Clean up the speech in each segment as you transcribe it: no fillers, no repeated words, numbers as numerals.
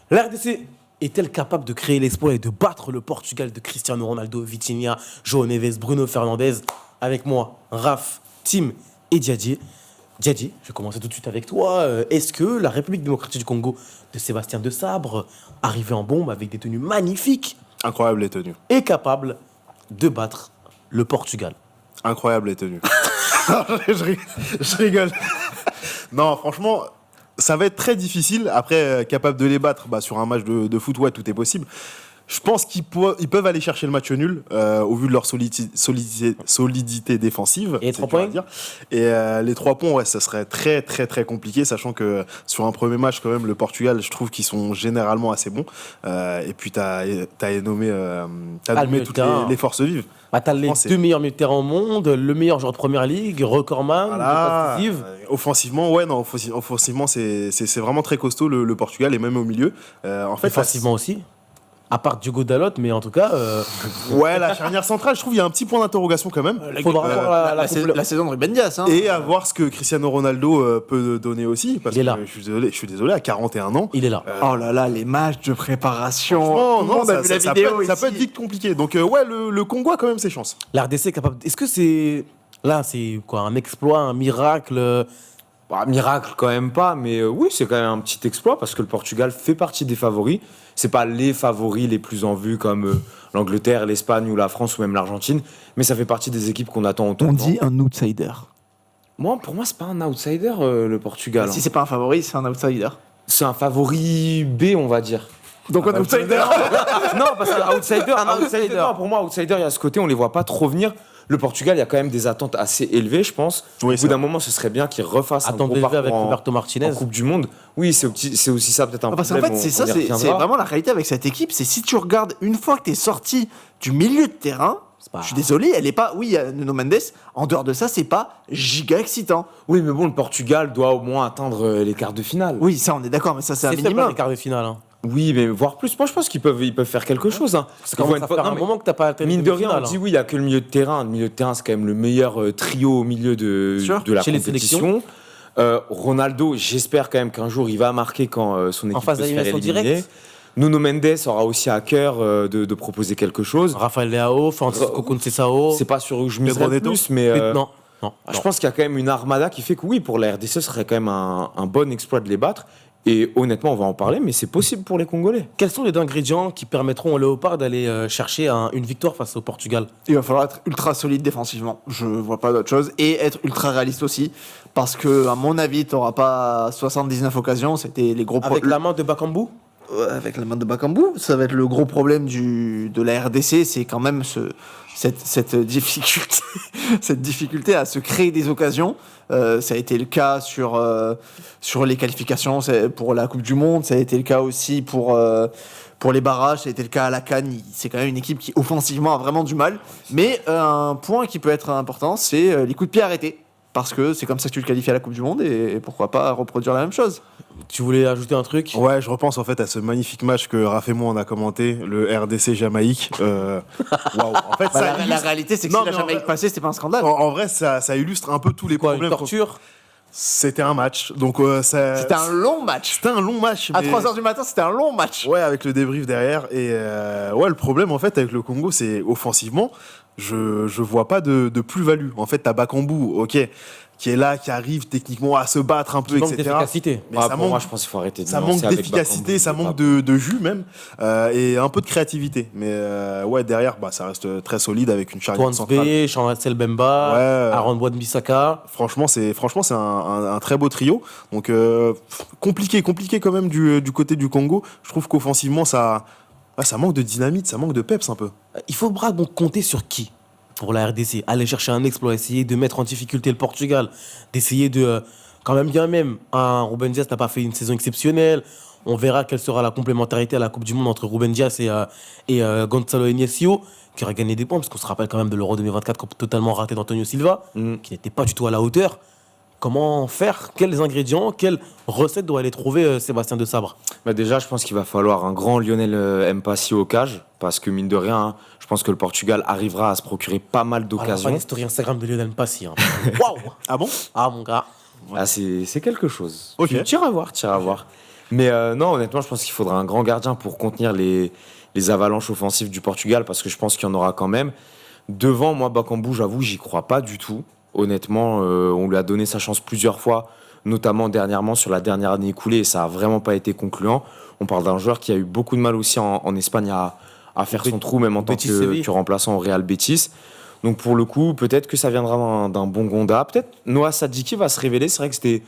La RDC est-elle capable de créer l'exploit et de battre le Portugal de Cristiano Ronaldo, Vitinha, João Neves, Bruno Fernandes? Avec moi, Raph, Tim et Diadier. Diadier, je vais commencer tout de suite avec toi. Est-ce que la République démocratique du Congo de Sébastien Desabre, arrivé en bombe avec des tenues magnifiques, Incroyable les tenues. est capable de battre le Portugal? Incroyable les tenues. Je rigole. Non, franchement, ça va être très difficile. Après, capable de les battre sur un match de foot, ouais, tout est possible. Je pense qu'ils peuvent aller chercher le match nul au vu de leur solidité défensive. Et 3 points. Et les 3 points, ouais, ça serait très très très compliqué, sachant que sur un premier match, quand même, le Portugal, je trouve qu'ils sont généralement assez bons. Et puis t'as nommé toutes les forces vives. T'as les deux meilleurs milieux de terrain au monde, le meilleur joueur de première ligue, recordman, voilà. Offensivement, ouais, non, offensivement, c'est vraiment très costaud le Portugal, et même au milieu. En fait, offensivement aussi. À part Diogo Dalot, mais en tout cas... Ouais, la charnière centrale, je trouve qu'il y a un petit point d'interrogation quand même. Faudra voir la saison de Ruben Dias. Hein. Et à voir ce que Cristiano Ronaldo peut donner aussi. Parce il est là. Je suis désolé, à 41 ans. Il est là. Oh là là, les matchs de préparation. Non, ça peut être vite compliqué. Donc, ouais, le Congo a quand même ses chances. La RDC est capable... Est-ce que c'est... Là, c'est quoi? Un exploit, un miracle? Miracle quand même pas, mais oui, c'est quand même un petit exploit parce que le Portugal fait partie des favoris. C'est pas les favoris les plus en vue comme l'Angleterre, l'Espagne ou la France ou même l'Argentine, mais ça fait partie des équipes qu'on attend au tournant. On dit un outsider. Pour moi, c'est pas un outsider le Portugal. Si c'est pas un favori, c'est un outsider. C'est un favori B, on va dire. Donc un outsider. Non, parce que outsider. Non, pour moi, outsider, il y a ce côté, on les voit pas trop venir. Le Portugal, il y a quand même des attentes assez élevées, je pense. Oui, au bout d'un moment, ce serait bien qu'ils refassent un gros parcours avec Roberto Martinez en Coupe du Monde. Oui, c'est aussi ça peut-être un parce problème. Parce qu'en fait, c'est vraiment la réalité avec cette équipe. C'est si tu regardes, une fois que tu es sorti du milieu de terrain, je suis désolé, elle est pas... Oui, il y a Nuno Mendes. En dehors de ça, c'est pas giga excitant. Oui, mais bon, le Portugal doit au moins atteindre les quarts de finale. Oui, ça, on est d'accord, mais ça, c'est un minimum. C'est les quarts de finale. Hein. Oui, mais voire plus. Moi, je pense qu'ils peuvent faire quelque chose. Hein. Ça commence à faire un moment que t'as pas atteint mine de rien, on dit oui, il n'y a que le milieu de terrain. Le milieu de terrain, c'est quand même le meilleur trio au milieu de la compétition. Ronaldo, j'espère quand même qu'un jour, il va marquer quand son équipe peut se faire éliminer. Nuno Mendes aura aussi à cœur de proposer quelque chose. Rafael Leao, Francisco Conceição. C'est pas sur où je miserais le plus, mais... Non. Je pense qu'il y a quand même une armada qui fait que oui, pour la RDC, ce serait quand même un bon exploit de les battre. Et honnêtement, on va en parler, mais c'est possible pour les Congolais. Quels sont les ingrédients qui permettront aux Léopards d'aller chercher une victoire face au Portugal? Il va falloir être ultra solide défensivement. Je vois pas d'autre chose. Et être ultra réaliste aussi. Parce que, à mon avis, tu n'auras pas 79 occasions. C'était les gros problèmes. Avec la main de Bakambu? Avec la main de Bakambu. Ça va être le gros problème de la RDC. C'est quand même cette difficulté à se créer des occasions. Ça a été le cas sur les qualifications pour la Coupe du Monde, ça a été le cas aussi pour les barrages, ça a été le cas à la CAN. C'est quand même une équipe qui offensivement a vraiment du mal, mais un point qui peut être important, c'est les coups de pied arrêtés, parce que c'est comme ça que tu le qualifies à la Coupe du Monde, et pourquoi pas reproduire la même chose. Tu voulais ajouter un truc? Ouais, je repense en fait à ce magnifique match que Raph et moi on a commenté, le RDC Jamaïque. Waouh. En fait, la réalité, c'est que si la Jamaïque passait, c'était pas un scandale. En vrai, ça illustre un peu tous les problèmes. Une torture? C'était un match. Donc, c'était un long match. C'était un long match. À 3h du matin, c'était un long match. Ouais, avec le débrief derrière. Et ouais, le problème en fait avec le Congo, c'est offensivement, je vois pas de plus-value. En fait, t'as Bakambu, ok, qui est là, qui arrive techniquement à se battre un peu, etc. D'efficacité. Mais ça manque, moi, je pense qu'il faut arrêter de ça manque d'efficacité, ça manque de jus même, et un peu de créativité. Mais ouais, derrière, ça reste très solide avec une charnière centrale. Chancel Bemba, Aaron Wan-Bissaka. Franchement, c'est un très beau trio. Donc compliqué quand même du côté du Congo. Je trouve qu'offensivement, ça manque de dynamite, ça manque de peps un peu. Il faudra donc compter sur qui pour la RDC? Aller chercher un exploit, essayer de mettre en difficulté le Portugal, d'essayer de... Quand même bien même, Ruben Dias n'a pas fait une saison exceptionnelle. On verra quelle sera la complémentarité à la Coupe du Monde entre Ruben Dias et Gonçalo Inácio, qui aura gagné des points, parce qu'on se rappelle quand même de l'Euro 2024 totalement raté d'Antonio Silva, qui n'était pas du tout à la hauteur. Comment faire? Quels ingrédients, quelles recettes doit aller trouver Sébastien Desabre? Déjà, je pense qu'il va falloir un grand Lionel Mpassi au cage, parce que mine de rien, je pense que le Portugal arrivera à se procurer pas mal d'occasions. Pas l'histoire Instagram de Lionel Mpassi. Waouh. Ah bon? Ah mon gars. Ouais. C'est quelque chose. Ok. Tire à voir. Mais non, honnêtement, je pense qu'il faudra un grand gardien pour contenir les avalanches offensives du Portugal, parce que je pense qu'il y en aura quand même. Devant, moi, Bakambu, j'avoue, j'y crois pas du tout. Honnêtement, on lui a donné sa chance plusieurs fois, notamment dernièrement sur la dernière année écoulée, et ça a vraiment pas été concluant. On parle d'un joueur qui a eu beaucoup de mal aussi en Espagne à faire son trou, même en tant que remplaçant au Real Betis. Donc pour le coup, peut-être que ça viendra d'un bon Gonda. Peut-être Noah Sadiki va se révéler. C'est vrai que c'était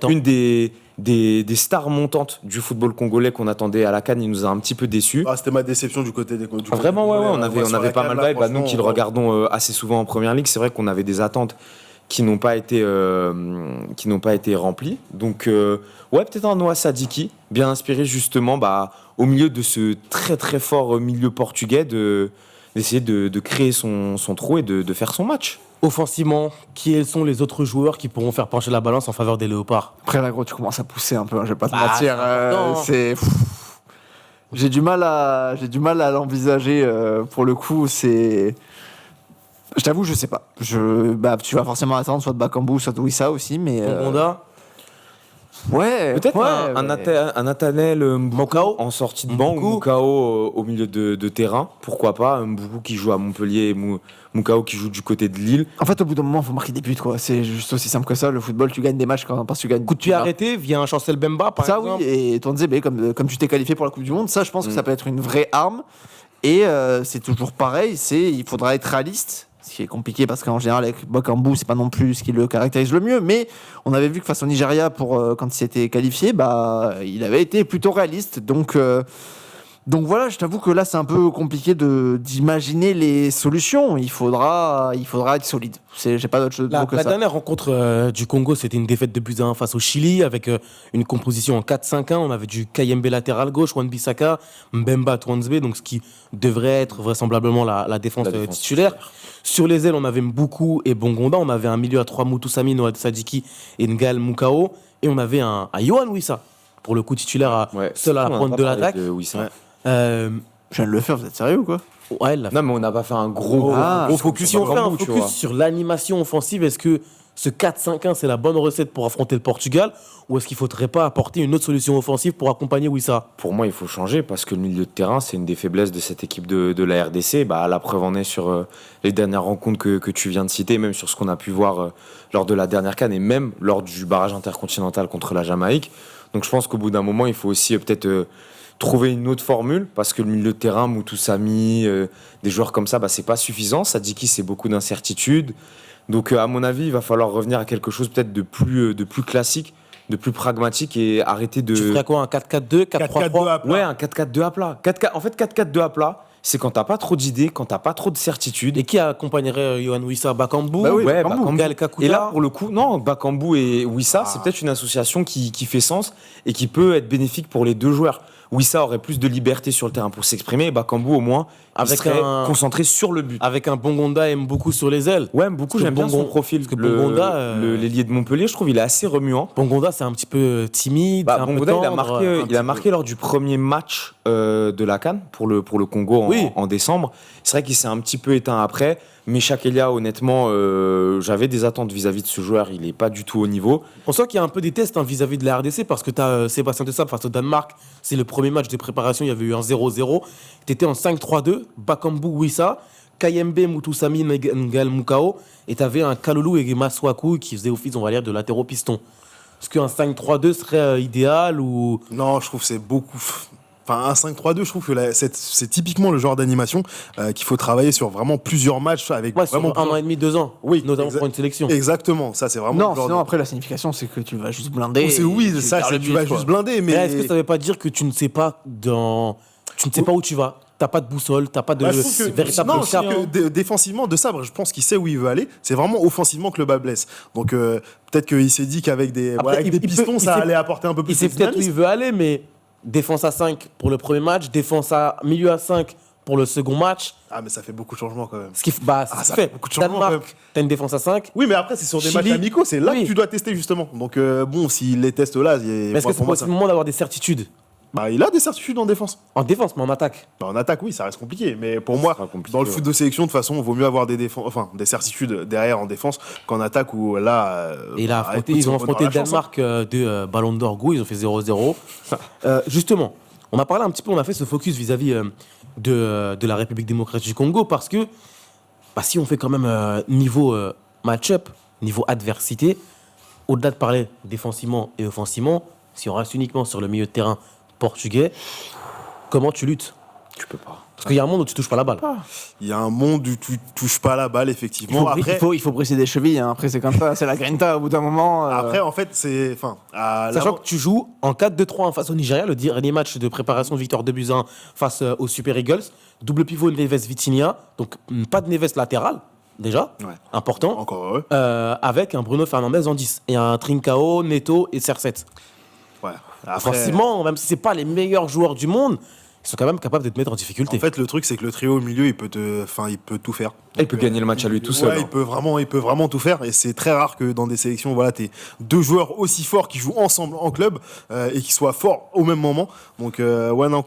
une des stars montantes du football congolais qu'on attendait à la CAN. Il nous a un petit peu déçus. C'était ma déception du côté des congolais. Vraiment, ouais, on avait pas mal de vibes. Nous qui le regardons assez souvent en première ligue, c'est vrai qu'on avait des attentes qui n'ont pas été remplies. Donc ouais, peut-être un Noah Sadiki, bien inspiré justement au milieu de ce très très fort milieu portugais d'essayer de créer son trou et de faire son match. Offensivement, qui sont les autres joueurs qui pourront faire pencher la balance en faveur des Léopards? Après, là, gros, tu commences à pousser un peu, je vais pas te mentir. J'ai du mal à l'envisager. Pour le coup, c'est... Je t'avoue, je sais pas. Tu vas forcément attendre soit de Bakambu, soit de Wissa aussi, mais... Gonda. Ouais. Peut-être un Nathanaël Mbukao en sortie de banc, ou Mbukao au milieu de terrain. Pourquoi pas. Mbukao qui joue à Montpellier et Mbukao qui joue du côté de Lille. En fait, au bout d'un moment, il faut marquer des buts, quoi. C'est juste aussi simple que ça. Le football, tu gagnes des matchs parce que tu gagnes. Coup de pied arrêté via un Chancel Bemba, par exemple. Ça, oui. Et Tonzebe, comme tu t'es qualifié pour la Coupe du Monde, ça, je pense que ça peut être une vraie arme. Et c'est toujours pareil. Il faudra être réaliste. Ce qui est compliqué parce qu'en général avec Bakambu c'est pas non plus ce qui le caractérise le mieux, mais on avait vu que face au Nigeria quand il s'était qualifié, il avait été plutôt réaliste, donc voilà, je t'avoue que là c'est un peu compliqué d'imaginer les solutions. Il faudra être solide. J'ai pas d'autre chose que ça. La dernière rencontre du Congo, c'était une défaite de buts à 1 face au Chili avec une composition en 4-5-1. On avait du Kayembe latéral gauche, Wan-Bissaka, Mbemba, Twansbe, donc ce qui devrait être vraisemblablement la défense titulaire. Sur les ailes, on avait Mboukou et Bongonda. On avait un milieu à 3, Mutusami, Noah Sadiki et Ngal Mukao. Et on avait un Yohan Wissa, pour le coup titulaire seul à la pointe de l'attaque. Je viens de le faire, vous êtes sérieux ou quoi? Ouais, non, mais on n'a pas fait un gros focus. Si on fait un focus sur l'animation offensive, est-ce que ce 4-5-1, c'est la bonne recette pour affronter le Portugal, ou est-ce qu'il ne faudrait pas apporter une autre solution offensive pour accompagner Wissa? Pour moi, il faut changer, parce que le milieu de terrain, c'est une des faiblesses de cette équipe de la RDC. La preuve en est sur les dernières rencontres que tu viens de citer, même sur ce qu'on a pu voir lors de la dernière CAN, et même lors du barrage intercontinental contre la Jamaïque. Donc je pense qu'au bout d'un moment, il faut aussi peut-être... trouver une autre formule, parce que le milieu de terrain, Mutusami, des joueurs comme ça, c'est pas suffisant. Sadiki, c'est beaucoup d'incertitudes. Donc, à mon avis, il va falloir revenir à quelque chose peut-être de plus classique, de plus pragmatique, et arrêter de... Tu ferais quoi, un 4-4-2, 4-3-3? Ouais, un 4-4-2 à plat. En fait, 4-4-2 à plat, c'est quand t'as pas trop d'idées, quand t'as pas trop de certitudes. Et qui accompagnerait Yohan Wissa? Bakambu? Bakambu. Gal Kakuta? Et là, pour le coup, non, Bakambu et Wissa, c'est peut-être une association qui fait sens et qui peut être bénéfique pour les deux joueurs. Wissa aurait plus de liberté sur le terrain pour s'exprimer, et Bakambu au moins serait concentré sur le but. Avec un Bongonda et Mboukou sur les ailes. Ouais, Mboukou, j'aime bien son profil. Parce que Bongonda, l'ailier de Montpellier, je trouve il est assez remuant. Bongonda, c'est un petit peu timide. Bongonda, il a marqué lors du premier match de la CAN pour le Congo en décembre. C'est vrai qu'il s'est un petit peu éteint après. Mais Chakelia, honnêtement, j'avais des attentes vis-à-vis de ce joueur. Il n'est pas du tout au niveau. On sent qu'il y a un peu des tests vis-à-vis de la RDC, parce que tu as Sébastien Desabre face au Danemark. C'est le premier match de préparation. Il y avait eu un 0-0. Tu étais en 5-3-2. Bakambu, Wissa, Kayembe, Mutusami, Ngal Mukao. Et tu avais un Kalulu et Maswaku qui faisaient office, on va dire, de latéraux pistons. Est-ce qu'un 5-3-2 serait idéal ou... Non, je trouve que c'est beaucoup... Enfin, un 5-3-2, je trouve que c'est typiquement le genre d'animation qu'il faut travailler sur vraiment plusieurs matchs avec vraiment sur 1 an et demi, 2 ans. Oui, notamment pour une sélection. Exactement, ça c'est vraiment. Non, sinon après la signification c'est que tu vas juste blinder. Oui, ça c'est tu vas juste blinder, mais est-ce que ça veut pas dire que tu ne sais pas où tu vas? T'as pas de boussole, t'as pas de véritable cap. Défensivement, De Sabre, je pense qu'il sait où il veut aller. C'est vraiment offensivement que le bas blesse. Donc peut-être qu'il s'est dit qu'avec des pistons, ça allait apporter un peu plus de dynamisme. Il sait peut-être où il veut aller, mais défense à 5 pour le premier match, défense à milieu à 5 pour le second match. Ah, mais ça fait beaucoup de changements quand même. Ça fait beaucoup de changements. Danemark, t'as une défense à 5. Oui, mais après, c'est sur des matchs amicaux, c'est là que tu dois tester justement. Donc, s'il les testes là, est-ce que c'est pas aussi le moment d'avoir des certitudes? Bah, il a des certitudes en défense. En défense, mais en attaque. Bah, en attaque, oui, ça reste compliqué. Mais pour moi, dans le foot de sélection, de toute façon, il vaut mieux avoir des certitudes derrière en défense qu'en attaque où là. Et là, ils ont affronté le Danemark de Ballon d'Or Go, ils ont fait 0-0. Justement, on a fait ce focus vis-à-vis de la République démocratique du Congo parce que si on fait quand même niveau match-up, niveau adversité, au-delà de parler défensivement et offensivement, si on reste uniquement sur le milieu de terrain portugais, comment tu luttes? Tu peux pas. Parce qu'il y a un monde où tu touches pas la balle. Il y a un monde où tu touches pas la balle, effectivement. Il faut briser des chevilles. Hein. Après, c'est comme ça. C'est la grinta au bout d'un moment. Après, en fait, c'est. Sachant que tu joues en 4-2-3 face au Nigeria, le dernier match de préparation de victoire 2-1 face aux Super Eagles. Double pivot Neves-Vitinha. Donc, pas de Neves latéral, déjà. Ouais. Important. Encore heureux. Avec un Bruno Fernandes en 10. Et un Trincao, Neto et CR7. Ouais. Offensivement, même si c'est pas les meilleurs joueurs du monde, ils sont quand même capables de te mettre en difficulté. En fait, le truc, c'est que le trio au milieu, il peut tout faire. Il peut gagner le match à lui tout seul. Ouais, il peut vraiment tout faire. Et c'est très rare que dans des sélections, t'aies deux joueurs aussi forts qui jouent ensemble en club et qui soient forts au même moment. Donc,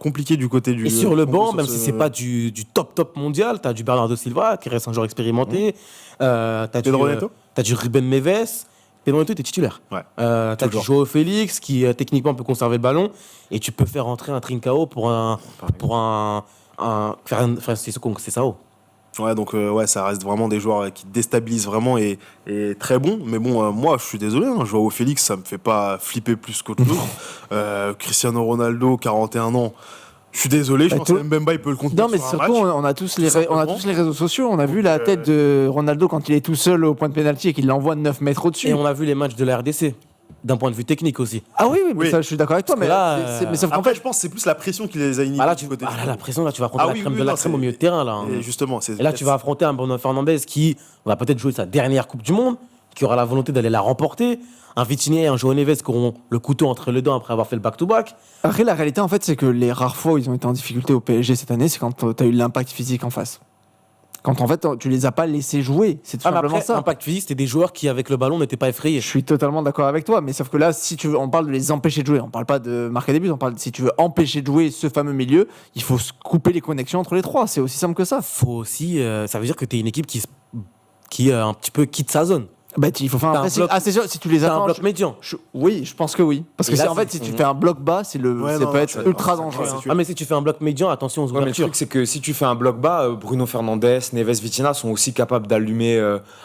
compliqué du côté du. Et sur le banc, même si c'est pas du top mondial, t'as du Bernardo Silva qui reste un joueur expérimenté. T'as du Ruben Neves. Pedro Neto, t'es titulaire. Ouais. T'as du Joao Félix qui techniquement peut conserver le ballon et tu peux faire rentrer un Trincao c'est ça. Ouais, donc ça reste vraiment des joueurs qui déstabilisent vraiment et très bons. Mais bon, moi, je suis désolé, Joao Félix, ça me fait pas flipper plus qu'autre chose. Cristiano Ronaldo, 41 ans. Je suis désolé, je pense que Mbemba il peut le contenir. Non, mais surtout, on a tous les réseaux sociaux. On a vu la tête de Ronaldo quand il est tout seul au point de pénalty et qu'il l'envoie de 9 mètres au-dessus. Et on a vu les matchs de la RDC, d'un point de vue technique aussi. Ah oui, mais ça, je suis d'accord avec toi. Mais là, après, je pense que c'est plus la pression qui les a inhibés. La pression, là, tu vas affronter la crème de la crème au milieu de terrain. Là. Et justement, et là, tu vas affronter un Bruno Fernandes qui va peut-être jouer sa dernière Coupe du Monde, qui aura la volonté d'aller la remporter. Un Vitinha et un Joao Neves qui auront le couteau entre les dents après avoir fait le back-to-back. Après, la réalité, en fait, c'est que les rares fois où ils ont été en difficulté au PSG cette année, c'est quand tu as eu l'impact physique en face. Quand en fait, tu les as pas laissés jouer. C'est tout simplement après, ça. L'impact physique, c'était des joueurs qui, avec le ballon, n'étaient pas effrayés. Je suis totalement d'accord avec toi, mais sauf que là, si on parle de les empêcher de jouer, on parle pas de marquer des buts, si tu veux empêcher de jouer ce fameux milieu, il faut couper les connexions entre les trois. C'est aussi simple que ça. Faut aussi, ça veut dire que tu es une équipe qui un petit peu quitte sa zone. Il faut faire un pressing. C'est sûr, si tu les attends. Un bloc médian. Oui, je pense que oui. Parce que là, en fait, si tu fais un bloc bas, ça peut être ultra dangereux. Mais si tu fais un bloc médian, attention aux ouvertures. Mais le truc, c'est que si tu fais un bloc bas, Bruno Fernandes, Neves, Vitinha sont aussi capables d'allumer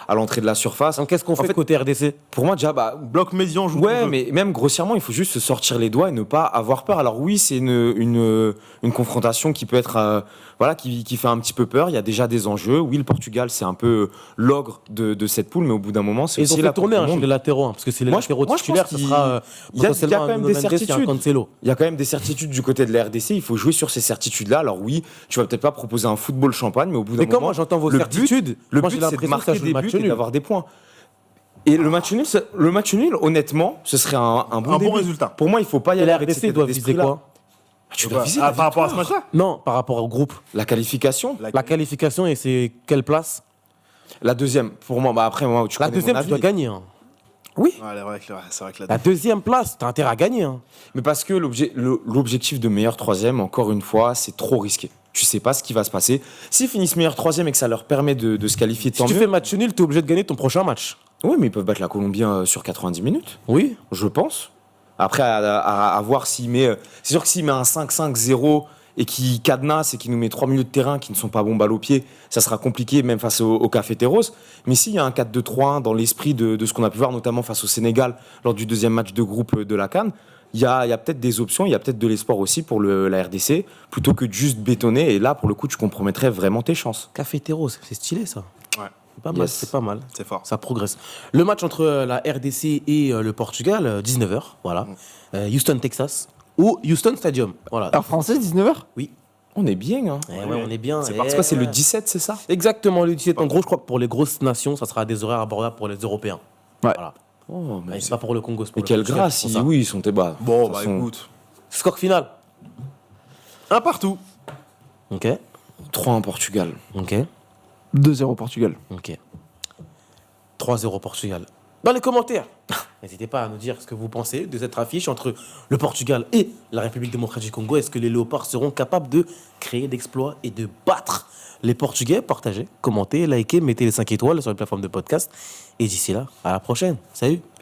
à l'entrée de la surface. Donc, qu'est-ce qu'on fait côté RDC? Pour moi, déjà, bloc médian joue. Ouais, mais même grossièrement, il faut juste se sortir les doigts et ne pas avoir peur. Alors oui, c'est une confrontation qui peut être qui fait un petit peu peur. Il y a déjà des enjeux. Oui, le Portugal, c'est un peu l'ogre de cette poule, mais au bout d'un moment, c'est aussi la tournée les latéraux, parce que c'est les latéraux titulaires, ça sera il y a quand même des certitudes. Il y a quand même des certitudes du côté de la RDC. Il faut jouer sur ces certitudes-là. Alors oui, tu vas peut-être pas proposer un football champagne, mais au bout d'un moment, moi j'entends vos certitudes, le but c'est de marquer des buts et d'avoir des points. Et le match nul, honnêtement, ce serait un bon résultat. Pour moi, il faut pas y aller. La RDC doit viser quoi? Tu dois viser par rapport à ce match-là? Non, par rapport au groupe. La qualification. La qualification, et c'est quelle place? La deuxième. Pour moi, après moi, la deuxième, tu dois gagner. Oui. C'est vrai que la deuxième place, t'as intérêt à gagner. Mais parce que l'objectif de meilleur troisième, encore une fois, c'est trop risqué. Tu sais pas ce qui va se passer. S'ils finissent meilleur troisième et que ça leur permet de se qualifier, si tu fais match nul, t'es obligé de gagner ton prochain match. Oui, mais ils peuvent battre la Colombie sur 90 minutes. Oui. Je pense. Après, à voir s'il met... c'est sûr que s'il met un 5-5-0 et qui cadenasse et qui nous met 3 milieux de terrain qui ne sont pas bons balle au pied, ça sera compliqué même face au Cafeteros. Mais s'il y a un 4-2-3-1 dans l'esprit de ce qu'on a pu voir notamment face au Sénégal lors du deuxième match de groupe de la CAN, il y a peut-être des options, il y a peut-être de l'espoir aussi pour la RDC, plutôt que de juste bétonner. Et là, pour le coup, tu compromettrais vraiment tes chances. Cafeteros, c'est stylé ça. Ouais. C'est pas mal. C'est fort. Ça progresse. Le match entre la RDC et le Portugal, 19h, voilà. Houston, Texas. Ou Houston Stadium. Voilà. Heure française, 19h? Oui. On est bien, hein. On est bien. C'est parce que c'est le 17, c'est ça? Exactement, le 17. En gros, je crois que pour les grosses nations, ça sera des horaires abordables pour les Européens. Ouais. Voilà. Oh, mais c'est pas pour le Congo. Mais quelle grâce, oui, ils sont tes bas. Bon, écoute. Score final. 1 partout. Ok. 3-1 Portugal. Ok. 2-0 Portugal. Ok. 3-0 Portugal. dans les commentaires. N'hésitez pas à nous dire ce que vous pensez de cette affiche entre le Portugal et la République démocratique du Congo. Est-ce que les Léopards seront capables de créer d'exploits et de battre les Portugais? Partagez, commentez, likez, mettez les 5 étoiles sur les plateformes de podcast. Et d'ici là, à la prochaine. Salut.